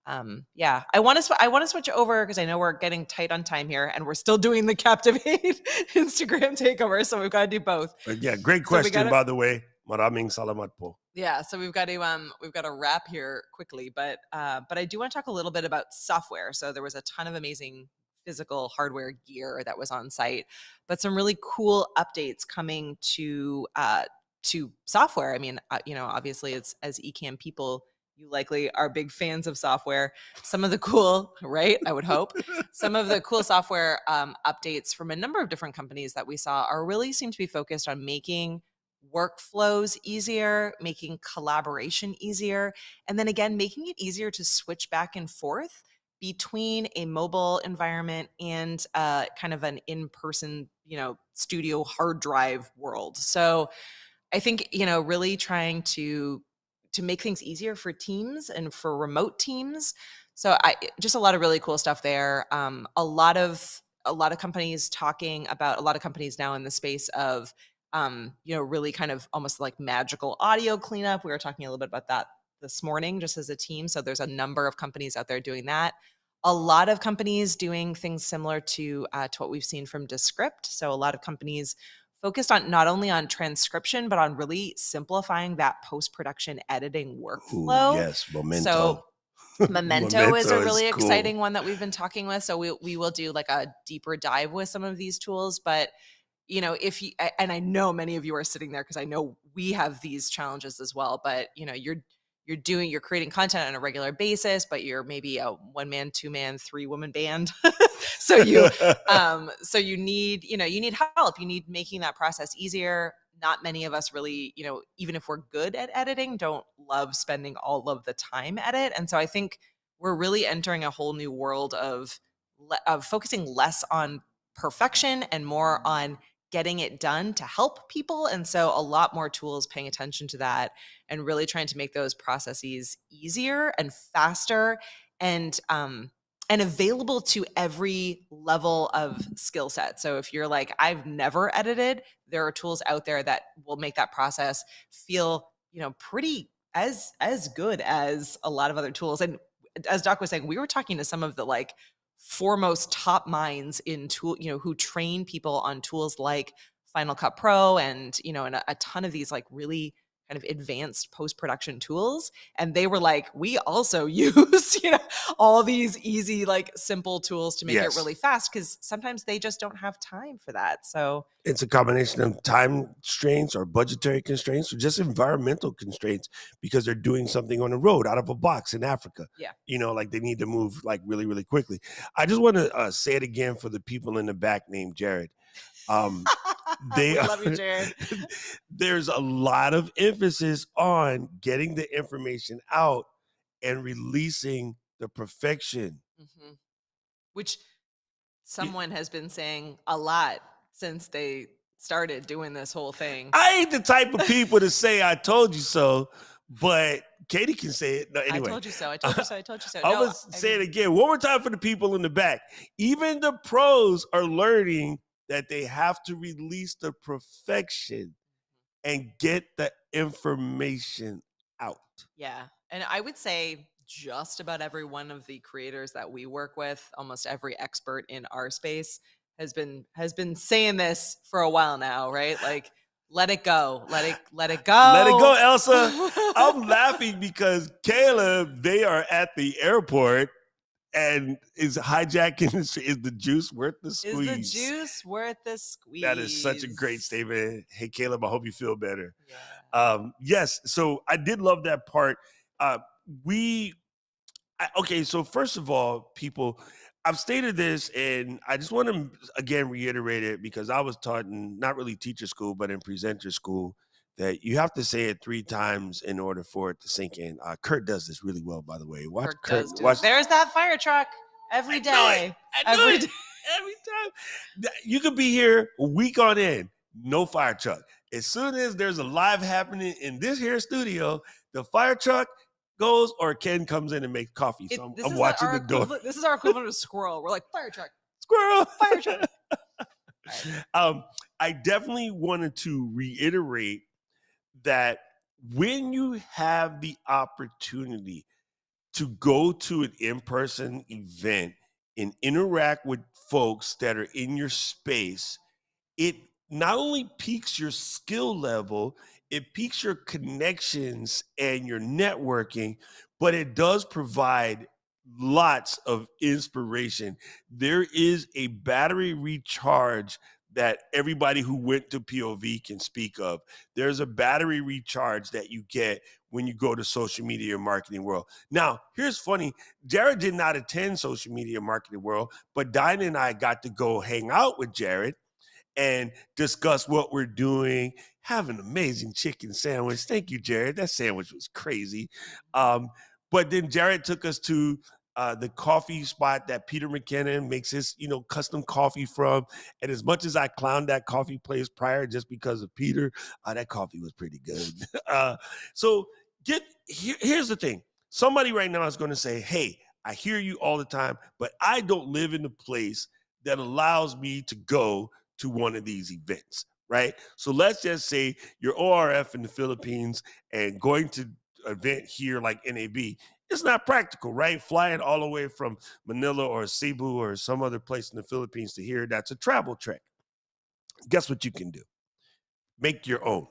I want to switch over because I know we're getting tight on time here, and we're still doing the Captivate Instagram takeover, so we've got to do both. Great question, by the way. Maraming salamat po. Yeah, so we've got to wrap here quickly, but I do want to talk a little bit about software. So there was a ton of amazing physical hardware gear that was on site, but some really cool updates coming to software. I mean, obviously, it's as Ecamm people, you likely are big fans of software. Some of the cool, right? I would hope some of the cool software updates from a number of different companies that we saw seem to be focused on making workflows easier, making collaboration easier, and then again, making it easier to switch back and forth between a mobile environment and kind of an in-person, studio hard drive world. So I think, really trying to make things easier for teams and for remote teams. So just a lot of really cool stuff there. A lot of companies now in the space of, really kind of almost like magical audio cleanup. We were talking a little bit about that this morning, just as a team. So there's a number of companies out there doing that. A lot of companies doing things similar to what we've seen from Descript. So a lot of companies focused on not only on transcription, but on really simplifying that post-production editing workflow. Ooh, yes, Memento. So Memento is a really exciting one that we've been talking with. So we will do like a deeper dive with some of these tools. But if you, and I know many of you are sitting there because I know we have these challenges as well. But you're you're creating content on a regular basis, but you're maybe a 1-man, 2-man, 3-woman band. so you need, you need help. You need making that process easier. Not many of us really, even if we're good at editing, don't love spending all of the time at it. And so I think we're really entering a whole new world of focusing less on perfection and more on getting it done to help people. And so a lot more tools paying attention to that and really trying to make those processes easier and faster and available to every level of skill set. So if you're like, I've never edited, there are tools out there that will make that process feel, pretty as good as a lot of other tools. And as Doc was saying, we were talking to some of the like foremost top minds in tool, who train people on tools like Final Cut Pro and, and a ton of these like really kind of advanced post-production tools. And they were like, we also use, all these easy, like simple tools to make it really fast, because sometimes they just don't have time for that. So it's a combination of time constraints or budgetary constraints or just environmental constraints, because they're doing something on the road out of a box in Africa. Yeah. Like they need to move like really, really quickly. I just want to say it again for the people in the back named Jared. We love you, Jared. There's a lot of emphasis on getting the information out and releasing the perfection. Mm-hmm. Which someone has been saying a lot since they started doing this whole thing. I ain't the type of people to say I told you so, but Katie can say it. No, anyway. I told you so. I told you so. I told you so. I'm going to say it again. One more time for the people in the back. Even the pros are learning that they have to release the perfection and get the information out. Yeah. And I would say just about every one of the creators that we work with, almost every expert in our space has been saying this for a while now, right? Like, let it go. Let it go. Let it go, Elsa. I'm laughing because Caleb, they are at the airport. And is hijacking, is the juice worth the squeeze? Is the juice worth the squeeze? That is such a great statement. Hey, Caleb, I hope you feel better. Yeah. Yes, so I did love that part. Okay, so first of all, people, I've stated this, and I just want to, again, reiterate it, because I was taught in not really teacher school, but in presenter school, that you have to say it 3 times in order for it to sink in. Kurt does this really well, by the way. Watch Kurt. There's that fire truck every day. Every time. You could be here a week on end, no fire truck. As soon as there's a live happening in this here studio, the fire truck goes, or Ken comes in and makes coffee. So I'm watching the door. This is our equivalent of squirrel. We're like, fire truck. Squirrel. Fire truck. Right. I definitely wanted to reiterate that when you have the opportunity to go to an in-person event and interact with folks that are in your space, it not only peaks your skill level, it peaks your connections and your networking, but it does provide lots of inspiration. There is a battery recharge that everybody who went to POV can speak of. There's a battery recharge that you get when you go to social media marketing world. Now, here's funny. Jared did not attend social media marketing world, but Dinah and I got to go hang out with Jared and discuss what we're doing, have an amazing chicken sandwich. Thank you, Jared. That sandwich was crazy. But then Jared took us to the coffee spot that Peter McKinnon makes his, custom coffee from. And as much as I clowned that coffee place prior just because of Peter, that coffee was pretty good. So here's the thing. Somebody right now is going to say, hey, I hear you all the time, but I don't live in a place that allows me to go to one of these events, right? So let's just say you're ORF in the Philippines and going to an event here like NAB, it's not practical, right? Flying all the way from Manila or Cebu or some other place in the Philippines to here, that's a travel trek. Guess what you can do? Make your own.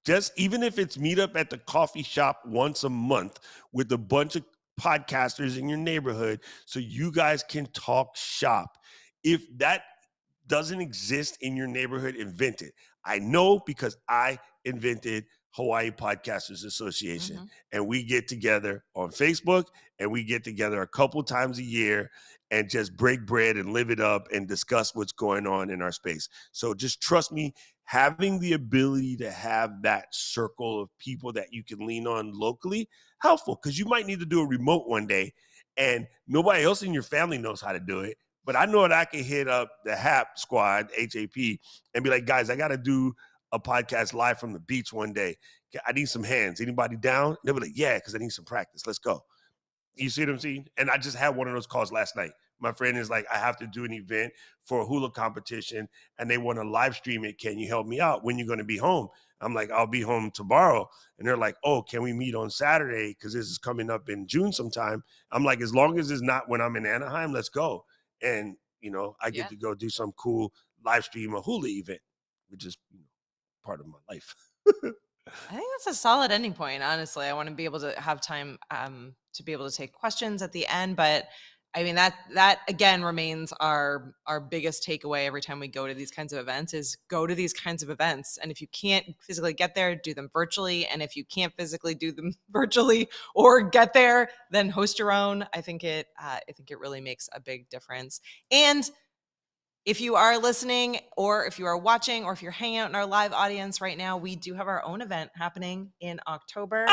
Just even if it's meet up at the coffee shop once a month with a bunch of podcasters in your neighborhood so you guys can talk shop. If that doesn't exist in your neighborhood, invent it. I know because I invented Hawaii Podcasters Association. And we get together on Facebook, and we get together a couple times a year and just break bread and live it up and discuss what's going on in our space. So just trust me, having the ability to have that circle of people that you can lean on locally, helpful, because you might need to do a remote one day and nobody else in your family knows how to do it. But I know that I can hit up the HAP squad, HAP, and be like, guys, I got to do a podcast live from the beach one day. I need some hands. Anybody down? They'll be like, yeah, because I need some practice. Let's go. You see what I'm saying? And I just had one of those calls last night. My friend is like, I have to do an event for a hula competition and they want to live stream it. Can you help me out? When you going to be home? I'm like, I'll be home tomorrow. And they're like, oh, can we meet on Saturday? Because this is coming up in June sometime. I'm like, as long as it's not when I'm in Anaheim, let's go. And, you know, I get to go do some cool live stream a hula event, which is part of my life. I think that's a solid ending point. Honestly, I want to be able to have time to be able to take questions at the end. But I mean, that again remains our biggest takeaway every time we go to these kinds of events is go to these kinds of events. And if you can't physically get there, do them virtually. And if you can't physically do them virtually or get there, then host your own. I think it really makes a big difference. And if you are listening or if you are watching or if you're hanging out in our live audience right now, we do have our own event happening in October.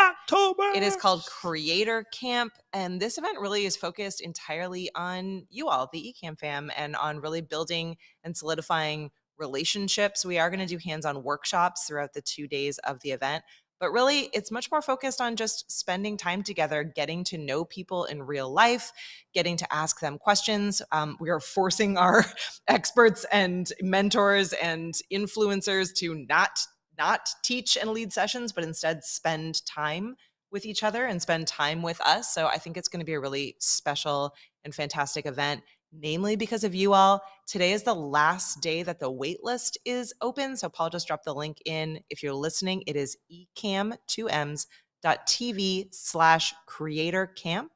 It is called Creator Camp. And this event really is focused entirely on you all, the Ecamm fam, and on really building and solidifying relationships. We are going to do hands-on workshops throughout the 2 days of the event. But really, it's much more focused on just spending time together, getting to know people in real life, getting to ask them questions. We are forcing our experts and mentors and influencers to not teach and lead sessions, but instead spend time with each other and spend time with us. So I think it's going to be a really special and fantastic event, namely because of you all. Today is the last day that the wait list is open. So Paul just dropped the link in. If you're listening, it is ecamm2ms.tv/creatorcamp.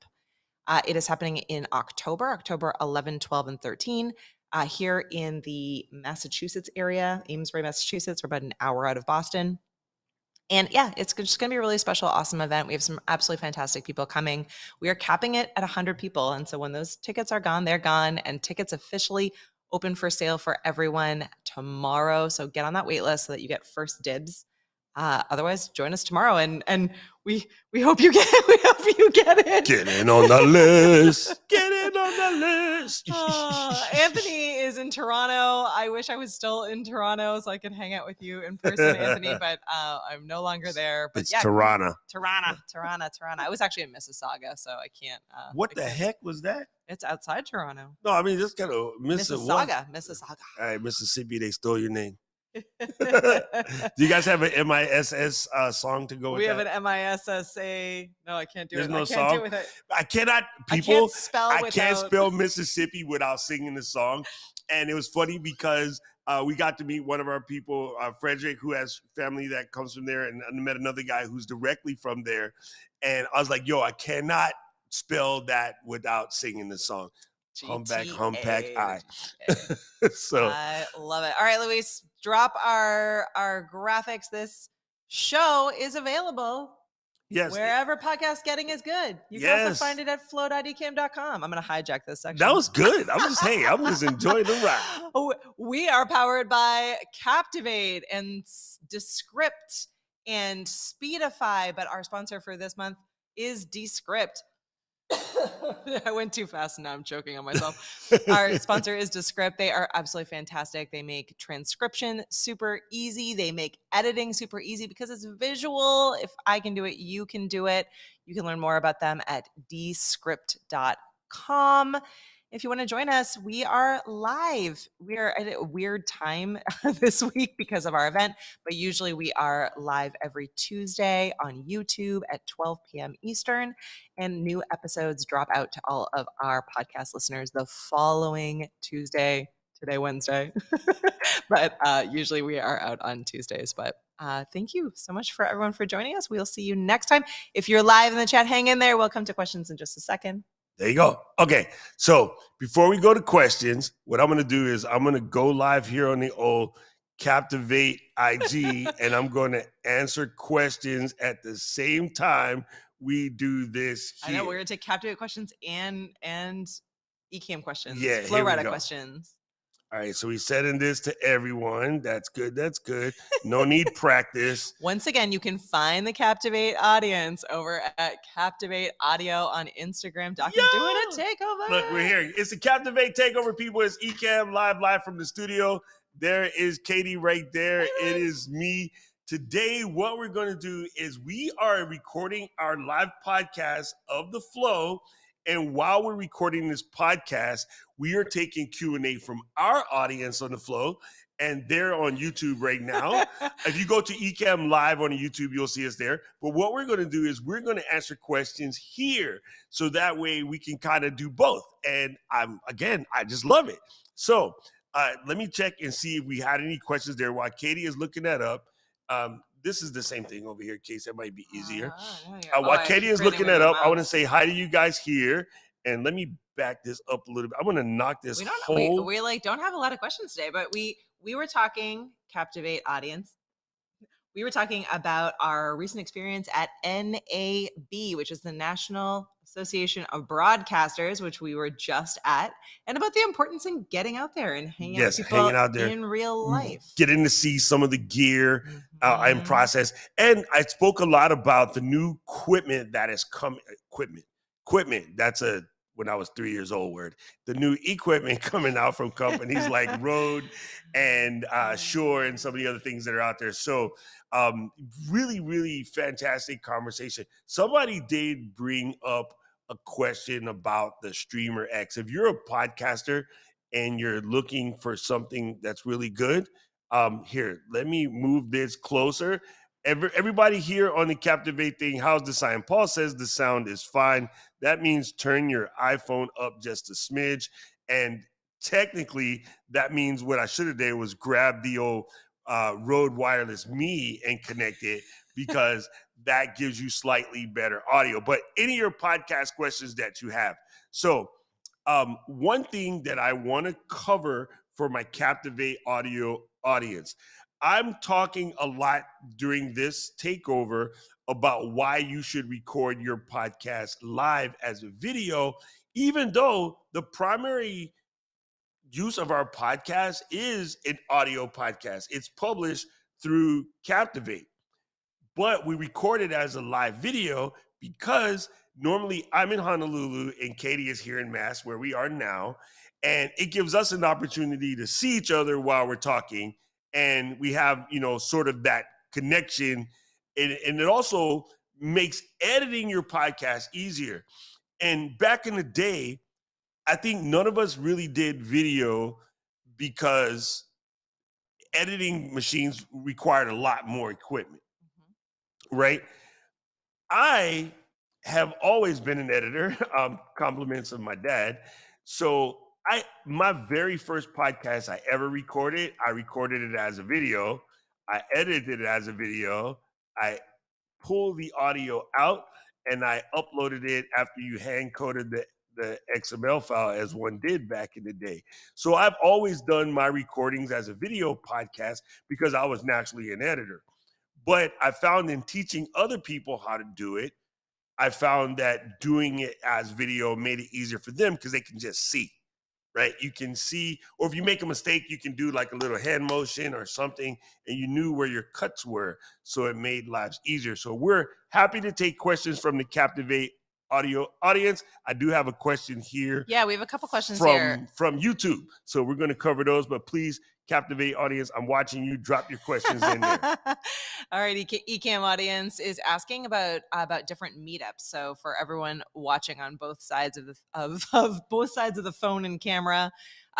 It is happening in October 11, 12, and 13. Here in the Massachusetts area, Amesbury, Massachusetts. We're about an hour out of Boston. And yeah, it's just going to be a really special, awesome event. We have some absolutely fantastic people coming. We are capping it at 100 people. And so when those tickets are gone, they're gone. And tickets officially open for sale for everyone tomorrow. So get on that wait list so that you get first dibs. Otherwise, join us tomorrow, and we hope you get in. Get in on the list. Get in on the list. Anthony is in Toronto. I wish I was still in Toronto so I could hang out with you in person, Anthony. But I'm no longer there. But it's Toronto. I was actually in Mississauga, so I can't. What the heck was that? It's outside Toronto. No, I mean just kind of Mississauga. All right, Mississippi. They stole your name. Do you guys have an MISS song to go with? We have an MISSA. No, I can't do it. There's no song. I can't do it with it. I cannot. People, I can't spell Mississippi without singing the song. And it was funny because we got to meet one of our people, Frederick, who has family that comes from there, and I met another guy who's directly from there. And I was like, "Yo, I cannot spell that without singing the song." Humpback, I. So I love it. All right, Luis, drop our graphics. This show is available. Yes. Wherever podcast getting is good. You can also find it at flow.ecamm.com. I'm going to hijack this section. That was good. I'm just enjoying the ride. We are powered by Captivate and Descript and Speedify, but our sponsor for this month is Descript. I went too fast and now I'm choking on myself. Our sponsor is Descript. They are absolutely fantastic. They make transcription super easy. They make editing super easy because it's visual. If I can do it, you can do it. You can learn more about them at descript.com. If you want to join us, we are live. We are at a weird time this week because of our event, but usually we are live every Tuesday on YouTube at 12 p.m. Eastern, and new episodes drop out to all of our podcast listeners the following Tuesday, today, Wednesday. But usually we are out on Tuesdays. But thank you so much for everyone for joining us. We'll see you next time. If you're live in the chat, hang in there. We'll come to questions in just a second. There you go. Okay, so before we go to questions, what I'm going to do is I'm going to go live here on the old Captivate IG, and I'm going to answer questions at the same time we do this here. I know we're going to take Captivate questions and Ecamm questions. Yeah, Flow Rata questions. All right, so he's sending this to everyone. That's good. That's good. No need practice. Once again, you can find the Captivate audience over at Captivate Audio on Instagram. Doc is doing a takeover. Look, we're here. It's the Captivate takeover, people. It's Ecamm live from the studio. There is Katie right there. It is me. Today, what we're going to do is we are recording our live podcast of The Flow. And while we're recording this podcast, we are taking Q&A from our audience on The Flow, and they're on YouTube right now. If you go to Ecamm Live on YouTube, you'll see us there. But what we're going to do is we're going to answer questions here, so that way we can kind of do both. And I just love it. So let me check and see if we had any questions there while Katie is looking that up. This is the same thing over here, in case that might be easier. While Katie is looking that up, I want to say hi to you guys here. And let me back this up a little bit. I'm going to knock this whole... We don't have a lot of questions today, but we were talking, Captivate audience. We were talking about our recent experience at NAB, which is the National Association of Broadcasters, which we were just at, and about the importance in getting out there and hanging out there in real life. Getting to see some of the gear and process. And I spoke a lot about the new equipment that is coming. Equipment. That's when I was 3 years old word. The new equipment coming out from companies like Rode and Shure and some of the other things that are out there. So really, really fantastic conversation. Somebody did bring up a question about the Streamer X. If you're a podcaster and you're looking for something that's really good, here, let me move this closer. Everybody here on the Captivate thing, how's the sound? Paul says the sound is fine. That means turn your iPhone up just a smidge. And technically, that means what I should have done was grab the old Rode Wireless Me and connect it, because that gives you slightly better audio. But any of your podcast questions that you have. So one thing that I want to cover for my Captivate audio audience, I'm talking a lot during this takeover about why you should record your podcast live as a video, even though the primary use of our podcast is an audio podcast. It's published through Captivate, but we record it as a live video because normally I'm in Honolulu and Katie is here in Mass, where we are now, and it gives us an opportunity to see each other while we're talking. And we have, sort of that connection. And it also makes editing your podcast easier. And back in the day, I think none of us really did video because editing machines required a lot more equipment, right? I have always been an editor, compliments of my dad. So my very first podcast I ever recorded, I recorded it as a video. I edited it as a video. I pulled the audio out and I uploaded it after you hand coded the XML file, as one did back in the day. So I've always done my recordings as a video podcast because I was naturally an editor. But I found in teaching other people how to do it, I found that doing it as video made it easier for them because they can just see, right? You can see, or if you make a mistake, you can do like a little hand motion or something, and you knew where your cuts were. So it made lives easier. So we're happy to take questions from the Captivate audio audience. I do have a question here. Yeah, we have a couple questions here from YouTube. So we're going to cover those, but please, Captivate audience, I'm watching you. Drop your questions in there. All right, Ecamm audience is asking about different meetups. So for everyone watching on both sides of both sides of the phone and camera,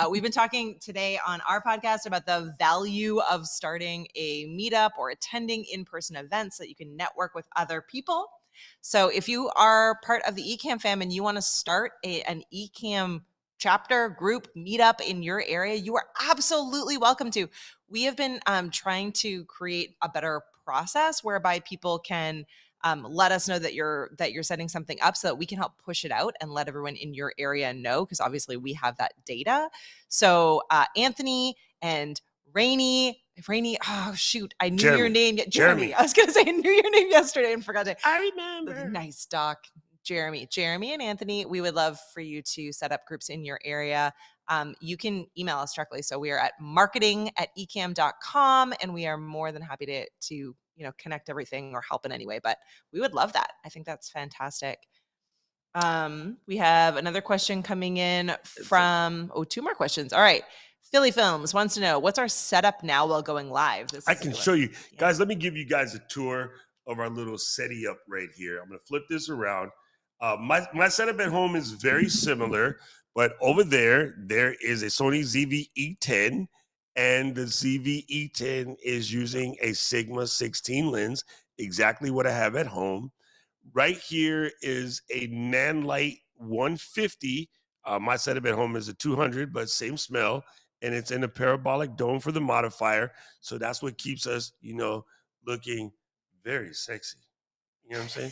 we've been talking today on our podcast about the value of starting a meetup or attending in-person events so that you can network with other people. So if you are part of the Ecamm fam and you want to start an Ecamm chapter, group, meetup in your area, you are absolutely welcome to. We have been trying to create a better process whereby people can let us know that you're setting something up so that we can help push it out and let everyone in your area know, because obviously we have that data. So Anthony and Rainey Rainy. Oh shoot! I knew your name. Jeremy. I was gonna say I knew your name yesterday and forgot to. I remember. Nice, Doc. Jeremy and Anthony. We would love for you to set up groups in your area. You can email us directly. So we are at marketing@ecamm.com, and we are more than happy to connect everything or help in any way. But we would love that. I think that's fantastic. We have another question coming in from 2 more questions. All right. Philly Films wants to know, what's our setup now while going live? I can show you. Guys, let me give you guys a tour of our little SETI up right here. I'm going to flip this around. My setup at home is very similar, but over there is a Sony ZV-E10, and the ZV-E10 is using a Sigma 16 lens, exactly what I have at home. Right here is a Nanlite 150. My setup at home is a 200, but same smell. And it's in a parabolic dome for the modifier. So that's what keeps us, looking very sexy. You know what I'm saying?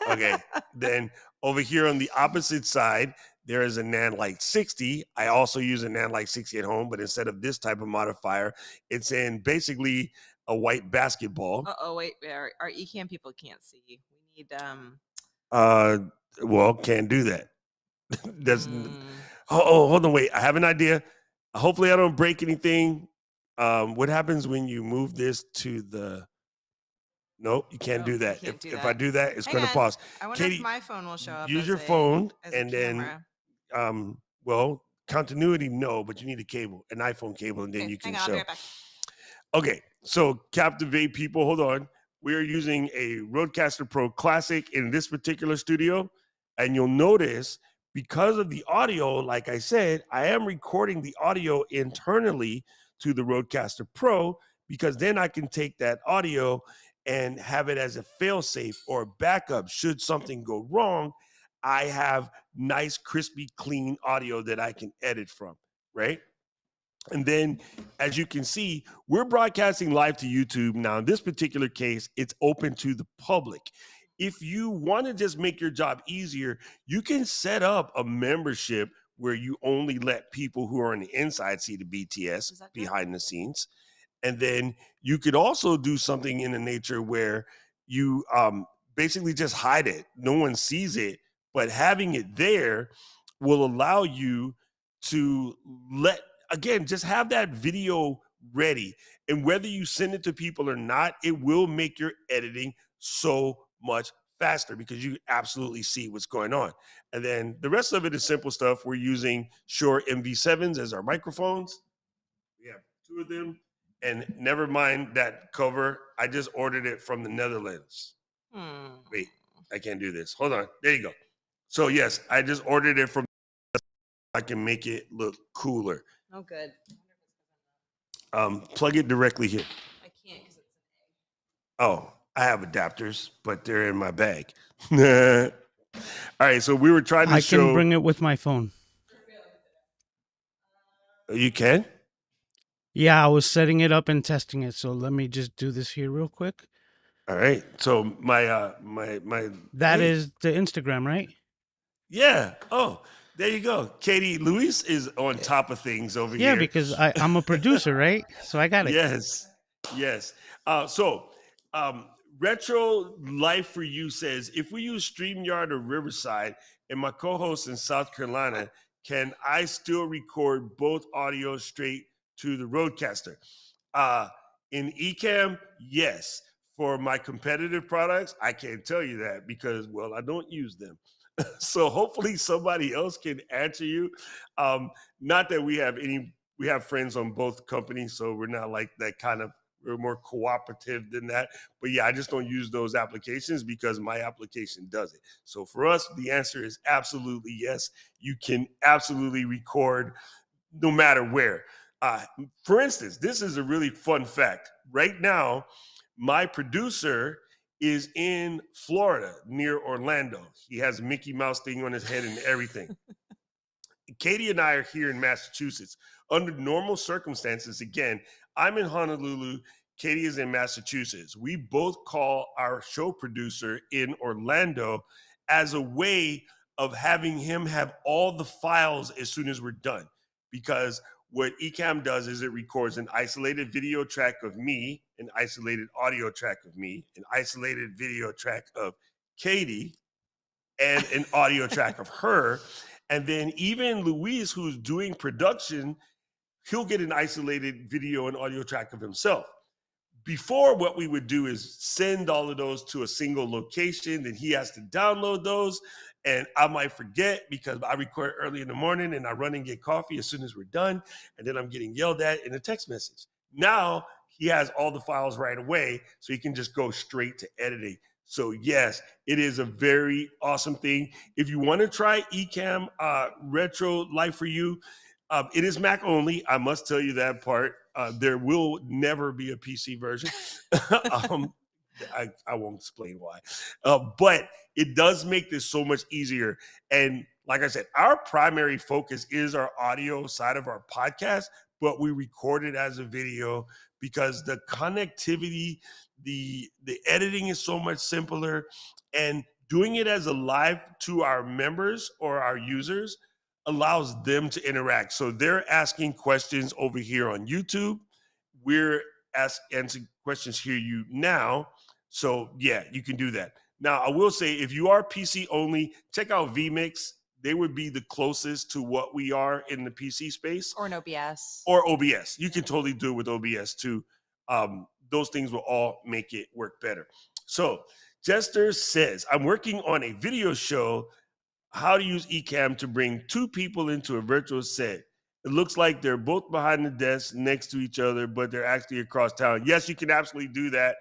Okay. Then over here on the opposite side, there is a Nanlite 60. I also use a Nanlite 60 at home, but instead of this type of modifier, it's in basically a white basketball. Wait. Our Ecamm people can't see. We need well, can't do that. Hold on, wait. I have an idea. Hopefully I don't break anything. What happens when you move this to the... Nope, you can't do that. If I do that, it's going to pause. I wonder if my phone will show up. Use your phone, and then, well, continuity, no, but you need a cable, an iPhone cable, and then you can show. I'll be right back. Okay, so Captivate people, hold on. We are using a Rodecaster Pro Classic in this particular studio, and you'll notice because of the audio, like I said, I am recording the audio internally to the Rodecaster Pro, because then I can take that audio and have it as a failsafe or backup. Should something go wrong, I have nice, crispy, clean audio that I can edit from, right? And then, as you can see, we're broadcasting live to YouTube. Now, in this particular case, it's open to the public. If you want to just make your job easier, you can set up a membership where you only let people who are on the inside see the BTS behind the scenes. And then you could also do something in the nature where you basically just hide it. No one sees it, but having it there will allow you to just have that video ready. And whether you send it to people or not, it will make your editing so much faster because you absolutely see what's going on. And then the rest of it is simple stuff. We're using Shure MV7s as our microphones. We have 2 of them. And never mind that cover. I just ordered it from the Netherlands. Wait, I can't do this. Hold on. There you go. So yes, I just ordered it from... I can make it look cooler. Oh, good. Plug it directly here. I can't because it's an egg. Oh, I have adapters, but they're in my bag. All right, so we were trying to show... I can bring it with my phone. You can? Yeah, I was setting it up and testing it, so let me just do this here real quick. All right. So my that is the Instagram, right? Yeah. Oh, there you go. Katie Luis is on top of things over here. Yeah, because I'm a producer, right? So I got it. Yes. Retro Life for You says, if we use StreamYard or Riverside and my co-host in South Carolina, can I still record both audio straight to the Rodecaster? In Ecamm, yes. For my competitive products, I can't tell you that because, well, I don't use them. So hopefully somebody else can answer you. Not that we have friends on both companies, so we're not like that kind of, we're more cooperative than that. But yeah, I just don't use those applications because my application does it. So for us, the answer is absolutely yes. You can absolutely record no matter where. For instance, this is a really fun fact. Right now, my producer is in Florida near Orlando. He has a Mickey Mouse thing on his head and everything. Katie and I are here in Massachusetts. Under normal circumstances, again, I'm in Honolulu, Katie is in Massachusetts. We both call our show producer in Orlando as a way of having him have all the files as soon as we're done. Because what Ecamm does is it records an isolated video track of me, an isolated audio track of me, an isolated video track of Katie, and an audio track of her. And then even Luis, who's doing production, he'll get an isolated video and audio track of himself. Before, what we would do is send all of those to a single location, then he has to download those, and I might forget because I record early in the morning and I run and get coffee as soon as we're done, and then I'm getting yelled at in a text message. Now he has all the files right away, so he can just go straight to editing. So yes, it is a very awesome thing. If you want to try Ecamm Retro Live for You, it is Mac only. I must tell you that part. There will never be a PC version. I won't explain why. But it does make this so much easier. And like I said, our primary focus is our audio side of our podcast, but we record it as a video because the connectivity, the editing is so much simpler. And doing it as a live to our members or our users allows them to interact. So they're asking questions over here on YouTube. We're answering questions here you now. So yeah, you can do that. Now, I will say, if you are PC only, check out vMix. They would be the closest to what we are in the PC space. Or an OBS. Or OBS. You can totally do it with OBS too. Those things will all make it work better. So Jester says, I'm working on a video show how to use Ecamm to bring two people into a virtual set. It looks like they're both behind the desk next to each other, but they're actually across town. Yes, you can absolutely do that.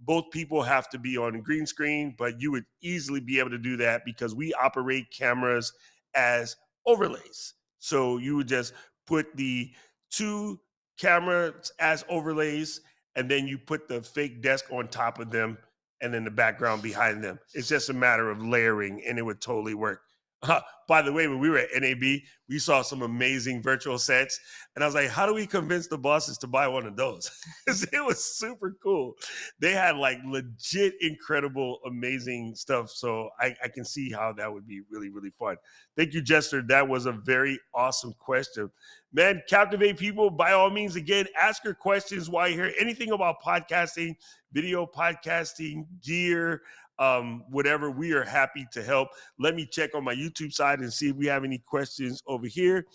Both people have to be on a green screen, but you would easily be able to do that because we operate cameras as overlays. So you would just put the two cameras as overlays, and then you put the fake desk on top of them, and then the background behind them. It's just a matter of layering, and it would totally work. By the way, when we were at NAB, we saw some amazing virtual sets, and I was like, how do we convince the bosses to buy one of those? It was super cool. They had like legit incredible, amazing stuff. So I can see how that would be really, really fun. Thank you, Jester. That was a very awesome question. Man, captivate people. By all means, again, ask your questions while you hear anything about podcasting, video podcasting, gear, whatever. We are happy to help. Let me check on my YouTube side and see if we have any questions over here.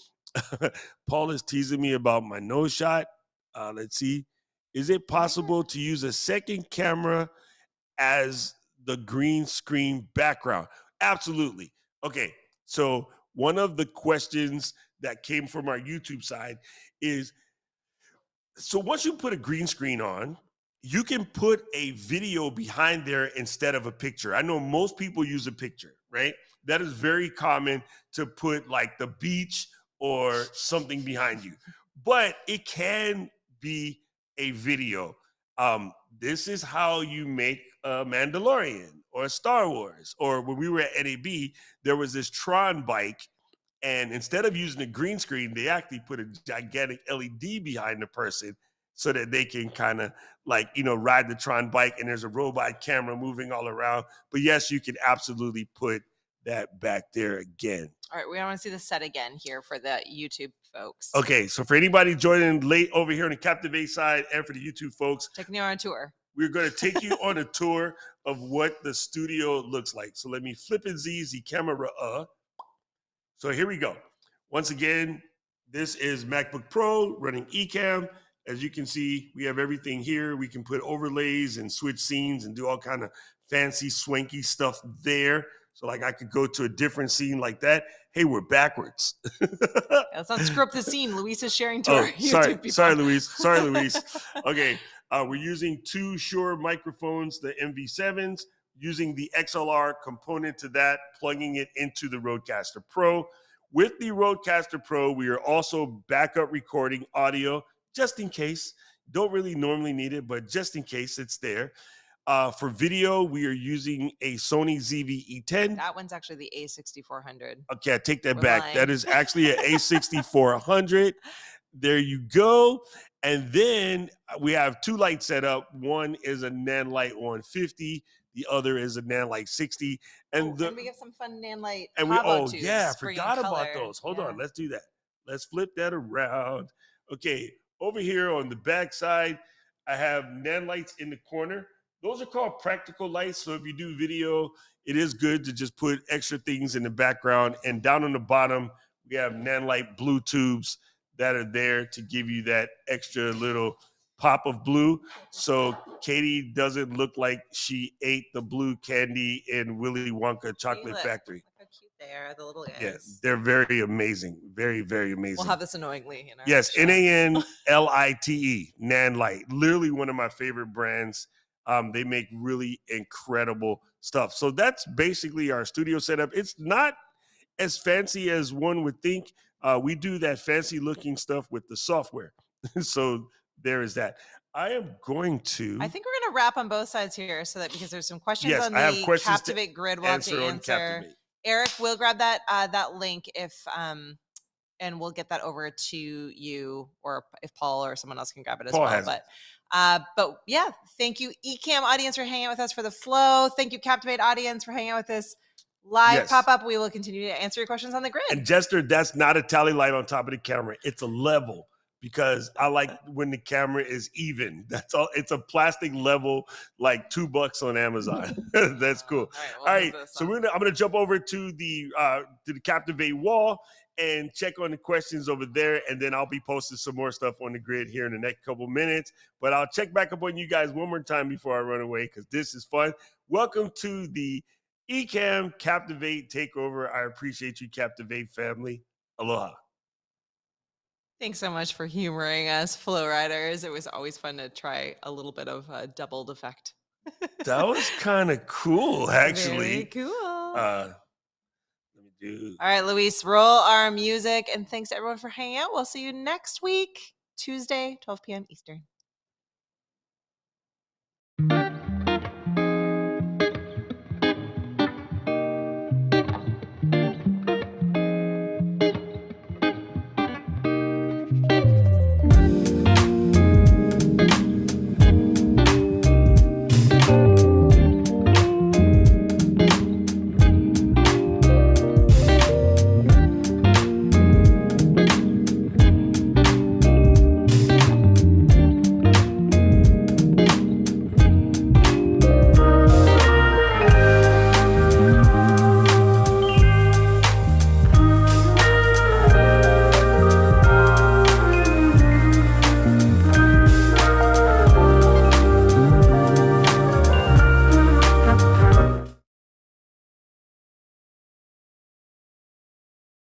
Paul is teasing me about my nose shot. Let's see. Is it possible to use a second camera as the green screen background? Absolutely. Okay. So one of the questions that came from our YouTube side is, so once you put a green screen on, you can put a video behind there instead of a picture. I know most people use a picture, right? That is very common to put like the beach or something behind you, but it can be a video. This is how you make a Mandalorian or a Star Wars, or when we were at NAB, there was this Tron bike, and instead of using a green screen, they actually put a gigantic LED behind the person so that they can kind of like, ride the Tron bike, and there's a robot camera moving all around. But yes, you can absolutely put that back there again. All right, we want to see the set again here for the YouTube folks. Okay, so for anybody joining late over here on the Captivate side and for the YouTube folks, taking you on a tour. We're going to take you on a tour of what the studio looks like. So let me flip and Z camera. So here we go. Once again, this is MacBook Pro running Ecamm. As you can see, we have everything here. We can put overlays and switch scenes and do all kind of fancy, swanky stuff there. So like I could go to a different scene like that. Hey, we're backwards. Let's not screw up the scene. Luis is sharing to our YouTube people. Sorry, Luis. Okay, we're using two Shure microphones, the MV7s, using the XLR component to that, plugging it into the Rodecaster Pro. With the Rodecaster Pro, we are also backup recording audio, just in case. Don't really normally need it, but just in case it's there. For video, we are using a Sony ZV-E10. That one's actually the A6400. Okay, I take that back. Lying. That is actually an A6400. There you go. And then we have two lights set up. One is a Nanlite 150. The other is a Nanlite 60. And and we have some fun Nanlite and Pavo tubes. I forgot about those. Hold on, let's do that. Let's flip that around. Okay, over here on the back side, I have NAND lights in the corner. Those are called practical lights. So if you do video, it is good to just put extra things in the background. And down on the bottom, we have NAND light blue tubes that are there to give you that extra little pop of blue. So Katie doesn't look like she ate the blue candy in Willy Wonka Chocolate Factory. Look how cute they are, the little guys. Yeah, they're very amazing. Very, very amazing. We'll have this annoyingly in our Yes, shot. NANLITE, NAND Light. Literally one of my favorite brands. They make really incredible stuff. So that's basically our studio setup. It's not as fancy as one would think. We do that fancy looking stuff with the software. So there is that. I am going to. I think we're going to wrap on both sides here, so that because there's some questions on I have the questions Captivate grid we'll have to answer. Captivate. Eric will grab that link and we'll get that over to you, or if Paul or someone else can grab it as well. But yeah, thank you Ecamm audience for hanging out with us for the flow. Thank you Captivate audience for hanging out with us live pop-up. We will continue to answer your questions on the grid. And Jester, that's not a tally light on top of the camera. It's a level, because I like when the camera is even. That's all. It's a plastic level, like $2 on Amazon. That's cool. All right. So I'm gonna jump over to the Captivate wall and check on the questions over there, and then I'll be posting some more stuff on the grid here in the next couple minutes. But I'll check back up on you guys one more time before I run away, because this is fun. Welcome to the Ecamm Captivate takeover. I appreciate you, Captivate family. Aloha. Thanks so much for humoring us, Flow Riders. It was always fun to try a little bit of a doubled effect. That was kind of cool, actually. Very cool. Let me do. All right, Luis, roll our music. And thanks to everyone for hanging out. We'll see you next week, Tuesday, 12 p.m. Eastern.